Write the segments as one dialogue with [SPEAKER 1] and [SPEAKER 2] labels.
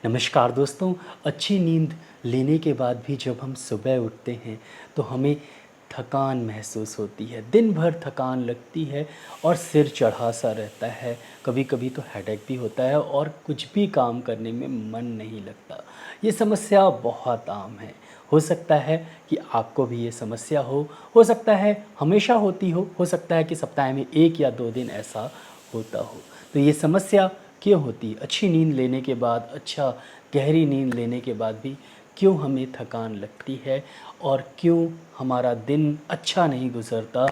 [SPEAKER 1] नमस्कार दोस्तों। अच्छी नींद लेने के बाद भी जब हम सुबह उठते हैं तो हमें थकान महसूस होती है, दिन भर थकान लगती है और सिर चढ़ा सा रहता है। कभी कभी तो हेडेक भी होता है और कुछ भी काम करने में मन नहीं लगता। ये समस्या बहुत आम है। हो सकता है कि आपको भी ये समस्या हो सकता है हमेशा होती हो सकता है कि सप्ताह में 1 या 2 दिन ऐसा होता हो। तो ये समस्या क्यों होती है? अच्छी नींद लेने के बाद, अच्छा गहरी नींद लेने के बाद भी क्यों हमें थकान लगती है और क्यों हमारा दिन अच्छा नहीं गुज़रता,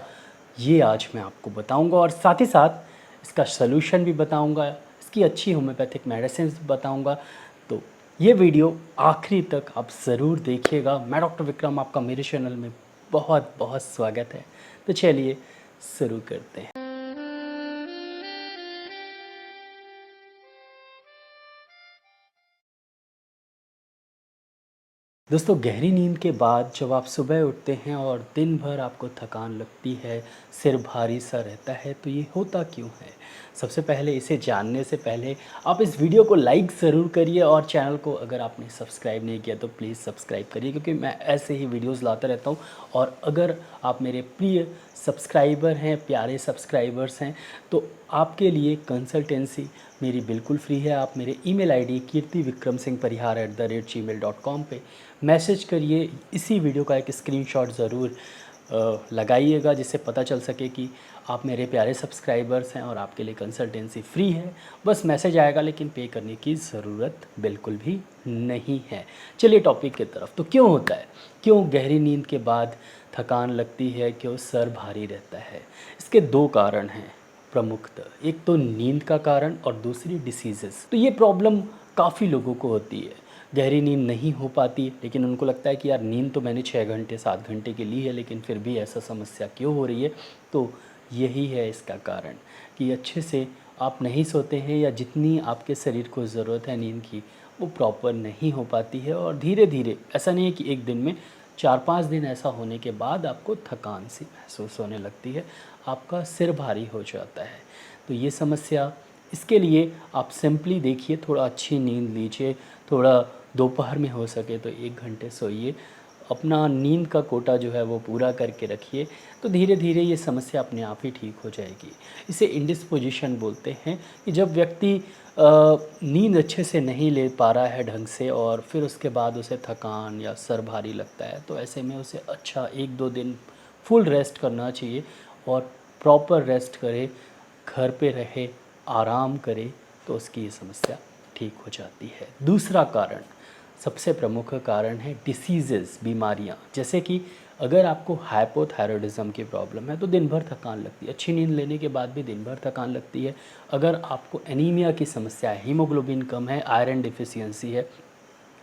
[SPEAKER 1] ये आज मैं आपको बताऊंगा और साथ ही साथ इसका सॉल्यूशन भी बताऊंगा, इसकी अच्छी होम्योपैथिक मेडिसिन्स भी बताऊंगा। तो ये वीडियो आखिरी तक आप ज़रूर देखिएगा। मैं डॉक्टर विक्रम, आपका मेरे चैनल में बहुत बहुत स्वागत है। तो चलिए शुरू करते हैं। दोस्तों, गहरी नींद के बाद जब आप सुबह उठते हैं और दिन भर आपको थकान लगती है, सिर भारी सा रहता है, तो ये होता क्यों है? सबसे पहले इसे जानने से पहले आप इस वीडियो को लाइक ज़रूर करिए और चैनल को अगर आपने सब्सक्राइब नहीं किया तो प्लीज़ सब्सक्राइब करिए, क्योंकि मैं ऐसे ही वीडियोज़ लाता रहता हूँ। और अगर आप मेरे प्रिय सब्सक्राइबर हैं, प्यारे सब्सक्राइबर्स हैं, तो आपके लिए कंसल्टेंसी मेरी बिल्कुल फ्री है। आप मेरे ईमेल आईडी kirtivikramsinghparihar@gmail.com पे मैसेज करिए। इसी वीडियो का एक स्क्रीनशॉट ज़रूर लगाइएगा, जिससे पता चल सके कि आप मेरे प्यारे सब्सक्राइबर्स हैं और आपके लिए कंसल्टेंसी फ्री है। बस मैसेज आएगा, लेकिन पे करने की ज़रूरत बिल्कुल भी नहीं है। चलिए टॉपिक की तरफ। तो क्यों होता है, क्यों गहरी नींद के बाद थकान लगती है, क्यों सर भारी रहता है? इसके दो कारण हैं प्रमुखतः। एक तो नींद का कारण और दूसरी डिसीज़ेस। तो ये प्रॉब्लम काफ़ी लोगों को होती है। गहरी नींद नहीं हो पाती, लेकिन उनको लगता है कि यार नींद तो मैंने 6 घंटे 7 घंटे की ली है, लेकिन फिर भी ऐसा समस्या क्यों हो रही है? तो यही है इसका कारण कि अच्छे से आप नहीं सोते हैं, या जितनी आपके शरीर को ज़रूरत है नींद की वो प्रॉपर नहीं हो पाती है। और धीरे धीरे, ऐसा नहीं है कि एक दिन में, 4-5 दिन ऐसा होने के बाद आपको थकान सी महसूस होने लगती है, आपका सिर भारी हो जाता है। तो ये समस्या, इसके लिए आप सिंपली देखिए, थोड़ा अच्छी नींद लीजिए, थोड़ा दोपहर में हो सके तो 1 घंटे सोइए, अपना नींद का कोटा जो है वो पूरा करके रखिए। तो धीरे धीरे ये समस्या अपने आप ही ठीक हो जाएगी। इसे इंडिस्पोजिशन बोलते हैं, कि जब व्यक्ति नींद अच्छे से नहीं ले पा रहा है ढंग से और फिर उसके बाद उसे थकान या सर भारी लगता है, तो ऐसे में उसे अच्छा 1-2 दिन फुल रेस्ट करना चाहिए और प्रॉपर रेस्ट करे, घर पे रहे, आराम करे, तो उसकी ये समस्या ठीक हो जाती है। दूसरा कारण, सबसे प्रमुख कारण है डिसीज़ेज़, बीमारियाँ। जैसे कि अगर आपको हाइपोथायरॉयडिज़म की प्रॉब्लम है तो दिन भर थकान लगती है, अच्छी नींद लेने के बाद भी दिन भर थकान लगती है। अगर आपको एनीमिया की समस्या है, हीमोग्लोबिन कम है, आयरन डिफिशियंसी है,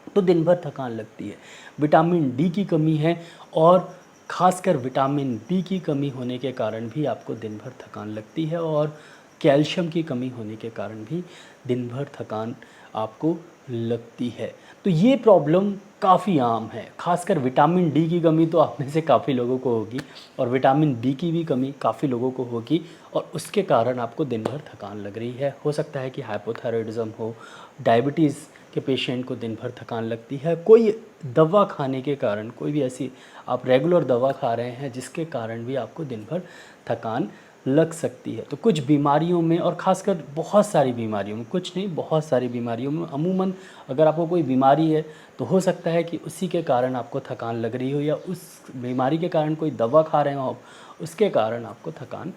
[SPEAKER 1] तो दिन भर थकान लगती है। विटामिन डी की कमी है, और ख़ासकर विटामिन बी की कमी होने के कारण भी आपको दिन भर थकान लगती है, और कैल्शियम की कमी होने के कारण भी दिन भर थकान आपको लगती है। तो ये प्रॉब्लम काफ़ी आम है। ख़ासकर विटामिन डी की कमी तो आप में से काफ़ी लोगों को होगी, और विटामिन बी की भी कमी काफ़ी लोगों को होगी, और उसके कारण आपको दिन भर थकान लग रही है। हो सकता है कि हाइपोथायरॉयडिज़म हो, डायबिटीज़ के पेशेंट को दिन भर थकान लगती है, कोई दवा खाने के कारण, कोई भी ऐसी आप रेगुलर दवा खा रहे हैं जिसके कारण भी आपको दिन भर थकान लग सकती है। तो कुछ बीमारियों में, और ख़ासकर बहुत सारी बीमारियों में, कुछ नहीं बहुत सारी बीमारियों में अमूमन, अगर आपको कोई बीमारी है तो हो सकता है कि उसी के कारण आपको थकान लग रही हो, या उस बीमारी के कारण कोई दवा खा रहे हो आप, उसके कारण आपको थकान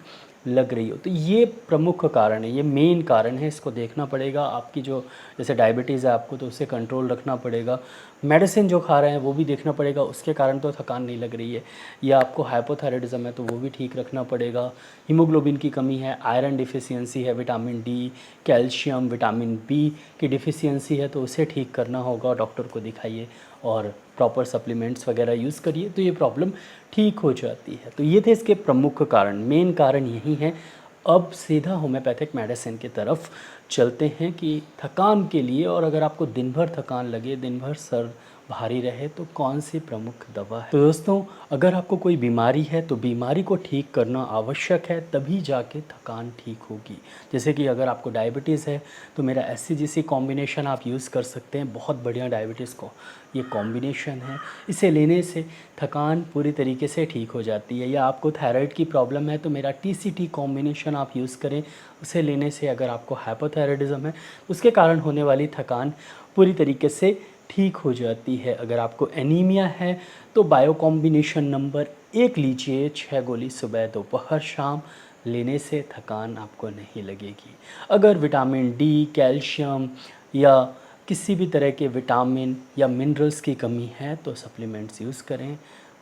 [SPEAKER 1] लग रही हो। तो ये प्रमुख कारण है, ये मेन कारण है। इसको देखना पड़ेगा। आपकी जो, जैसे डायबिटीज़ है आपको, तो उसे कंट्रोल रखना पड़ेगा। मेडिसिन जो खा रहे हैं वो भी देखना पड़ेगा, उसके कारण तो थकान नहीं लग रही है। या आपको हाइपोथायरॉयडिज़म है तो वो भी ठीक रखना पड़ेगा। हीमोग्लोबिन की कमी है, आयरन डिफिशियंसी है, vitamin D, calcium, vitamin B की डिफिशियंसी है, तो उसे ठीक करना होगा। डॉक्टर को दिखाइए और प्रॉपर सप्लीमेंट्स वगैरह यूज़ करिए, तो ये प्रॉब्लम ठीक हो जाती है। तो ये थे इसके प्रमुख कारण, मेन कारण यही हैं। अब सीधा होम्योपैथिक मेडिसिन की तरफ, चलते हैं कि थकान के लिए, और अगर आपको दिन भर थकान लगे, दिन भर सर भारी रहे, तो कौन सी प्रमुख दवा है। तो दोस्तों, अगर आपको कोई बीमारी है तो बीमारी को ठीक करना आवश्यक है, तभी जाके थकान ठीक होगी। जैसे कि अगर आपको डायबिटीज़ है तो मेरा SCGC कॉम्बिनेशन आप यूज़ कर सकते हैं, बहुत बढ़िया डायबिटीज़ को ये कॉम्बिनेशन है। इसे लेने से थकान पूरी तरीके से ठीक हो जाती है। या आपको थायराइड की प्रॉब्लम है तो मेरा TCT कॉम्बिनेशन आप यूज़ करें, उसे लेने से अगर आपको हाइपोथायराइडिज्म है उसके कारण होने वाली थकान पूरी तरीके से ठीक हो जाती है। अगर आपको एनीमिया है तो बायो कॉम्बिनेशन नंबर 1 लीजिए, 6 गोली सुबह दोपहर शाम, लेने से थकान आपको नहीं लगेगी। अगर विटामिन D, कैल्शियम या किसी भी तरह के विटामिन या मिनरल्स की कमी है तो सप्लीमेंट्स यूज़ करें।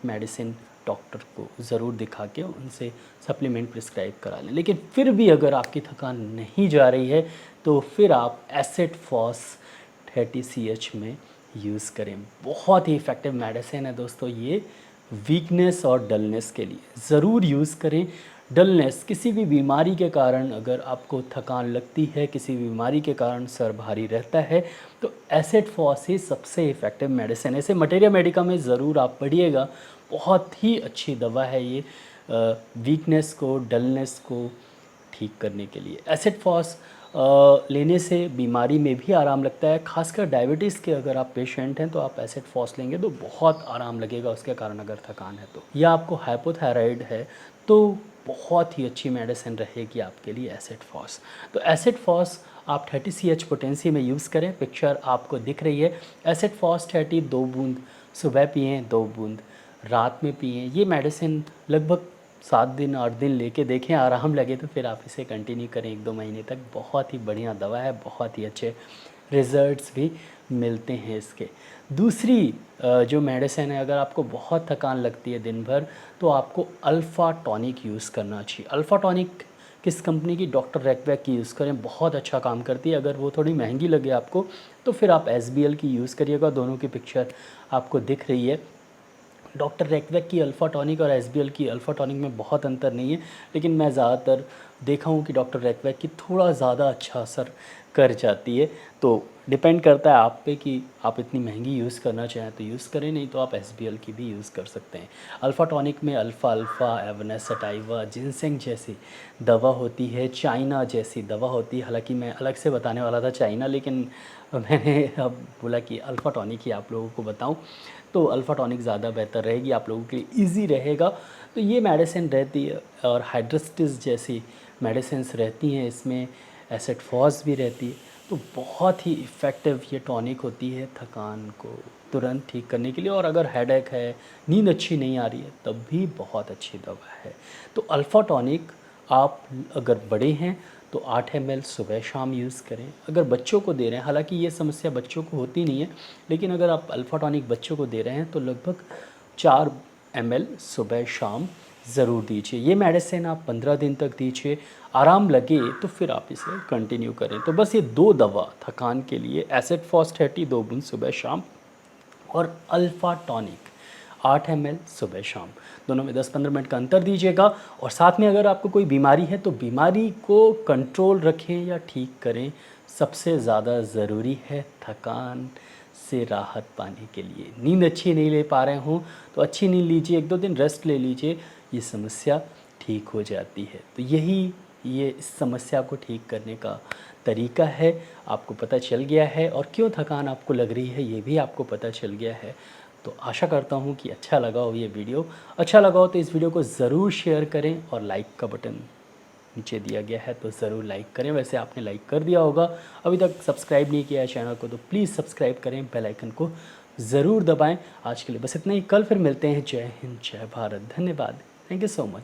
[SPEAKER 1] मेडिसिन डॉक्टर को ज़रूर दिखा के उनसे सप्लीमेंट प्रिस्क्राइब करा लें। लेकिन फिर भी अगर आपकी थकान नहीं जा रही है तो फिर आप एसिड फॉस 30CH में यूज़ करें। बहुत ही इफ़ेक्टिव मेडिसिन है दोस्तों ये, वीकनेस और डलनेस के लिए ज़रूर यूज़ करें। डलनेस, किसी भी बीमारी के कारण अगर आपको थकान लगती है, किसी भी बीमारी के कारण सर भारी रहता है, तो एसिड फॉस ही सबसे इफ़ेक्टिव मेडिसिन है। इसे मटेरिया मेडिका में ज़रूर आप पढ़िएगा, बहुत ही अच्छी दवा है ये वीकनेस को, डलनेस को ठीक करने के लिए। एसिड फॉस लेने से बीमारी में भी आराम लगता है, खासकर डायबिटीज़ के अगर आप पेशेंट हैं तो आप एसिड फॉस लेंगे तो बहुत आराम लगेगा उसके कारण, अगर थकान है तो। या आपको हाइपोथायराइड है तो बहुत ही अच्छी मेडिसिन रहेगी आपके लिए एसिड फॉस। तो एसिड फॉस आप 30CH पोटेंसी में यूज़ करें, पिक्चर आपको दिख रही है। एसिड फॉस 30 2 बूंद सुबह पिएँ, 2 बूंद रात में पिएँ। ये मेडिसिन लगभग 7 दिन 8 दिन लेके देखें, आराम लगे तो फिर आप इसे कंटिन्यू करें 1-2 महीने तक। बहुत ही बढ़िया दवा है, बहुत ही अच्छे रिज़ल्ट्स भी मिलते हैं इसके। दूसरी जो मेडिसिन है, अगर आपको बहुत थकान लगती है दिन भर तो आपको अल्फ़ा टॉनिक यूज़ करना चाहिए। अल्फ़ा टॉनिक किस कंपनी की? डॉक्टर रैकबैक की यूज़ करें, बहुत अच्छा काम करती है। अगर वो थोड़ी महंगी लगे आपको तो फिर आप SBL की यूज़ करिएगा, दोनों की पिक्चर आपको दिख रही है। डॉक्टर रैकबैक की अल्फ़ा टॉनिक और SBL की अल्फ़ा टॉनिक में बहुत अंतर नहीं है, लेकिन मैं ज़्यादातर देखा हूँ कि डॉक्टर रैकबैक की थोड़ा ज़्यादा अच्छा असर कर जाती है। तो डिपेंड करता है आप पे कि आप इतनी महंगी यूज़ करना चाहें तो यूज़ करें, नहीं तो आप SBL की भी यूज़ कर सकते हैं। अल्फ़ा टॉनिक में अल्फ़ा अल्फ़ा, एवनेस, सटाइवा, जिनसेंग जैसी दवा होती है, चाइना जैसी दवा होती है। हालांकि मैं अलग से बताने वाला था चाइना, लेकिन मैंने अब बोला कि अल्फ़ा टॉनिक ही आप लोगों को बताऊं, तो अल्फ़ा टॉनिक ज़्यादा बेहतर रहेगी, आप लोगों के लिए ईजी रहेगा। तो ये मेडिसिन रहती है, और हाइड्रोस्टिस जैसी मेडिसिन्स रहती हैं इसमें, एसिड फॉस भी रहती है। तो बहुत ही इफ़ेक्टिव ये टॉनिक होती है थकान को तुरंत ठीक करने के लिए। और अगर हेडेक है, नींद अच्छी नहीं आ रही है, तब भी बहुत अच्छी दवा है। तो अल्फ़ा टॉनिक आप अगर बड़े हैं तो 8 ml सुबह शाम यूज़ करें। अगर बच्चों को दे रहे हैं, हालांकि ये समस्या बच्चों को होती नहीं है, लेकिन अगर आप अल्फ़ा टॉनिक बच्चों को दे रहे हैं तो लगभग 4 ml सुबह शाम ज़रूर दीजिए। ये मेडिसिन आप 15 दिन तक दीजिए, आराम लगे तो फिर आप इसे कंटिन्यू करें। तो बस ये 2 दवा थकान के लिए, एसिड फॉस 30 2 बूंद सुबह शाम, और अल्फ़ा टॉनिक 8 ml सुबह शाम, दोनों में 10-15 मिनट का अंतर दीजिएगा। और साथ में अगर आपको कोई बीमारी है तो बीमारी को कंट्रोल रखें या ठीक करें, सबसे ज़्यादा ज़रूरी है थकान से राहत पाने के लिए। नींद अच्छी नहीं ले पा रहे हों तो अच्छी नींद लीजिए, 1-2 दिन रेस्ट ले लीजिए, ये समस्या ठीक हो जाती है। तो ये इस समस्या को ठीक करने का तरीका है, आपको पता चल गया है। और क्यों थकान आपको लग रही है ये भी आपको पता चल गया है। तो आशा करता हूँ कि अच्छा लगा हो ये वीडियो। अच्छा लगा हो तो इस वीडियो को ज़रूर शेयर करें, और लाइक का बटन नीचे दिया गया है तो ज़रूर लाइक करें। वैसे आपने लाइक कर दिया होगा, अभी तक सब्सक्राइब नहीं किया है चैनल को तो प्लीज़ सब्सक्राइब करें, बेल आइकन को ज़रूर दबाएं। आज के लिए बस इतना ही, कल फिर मिलते हैं। जय हिंद, जय भारत, धन्यवाद, थैंक यू सो मच।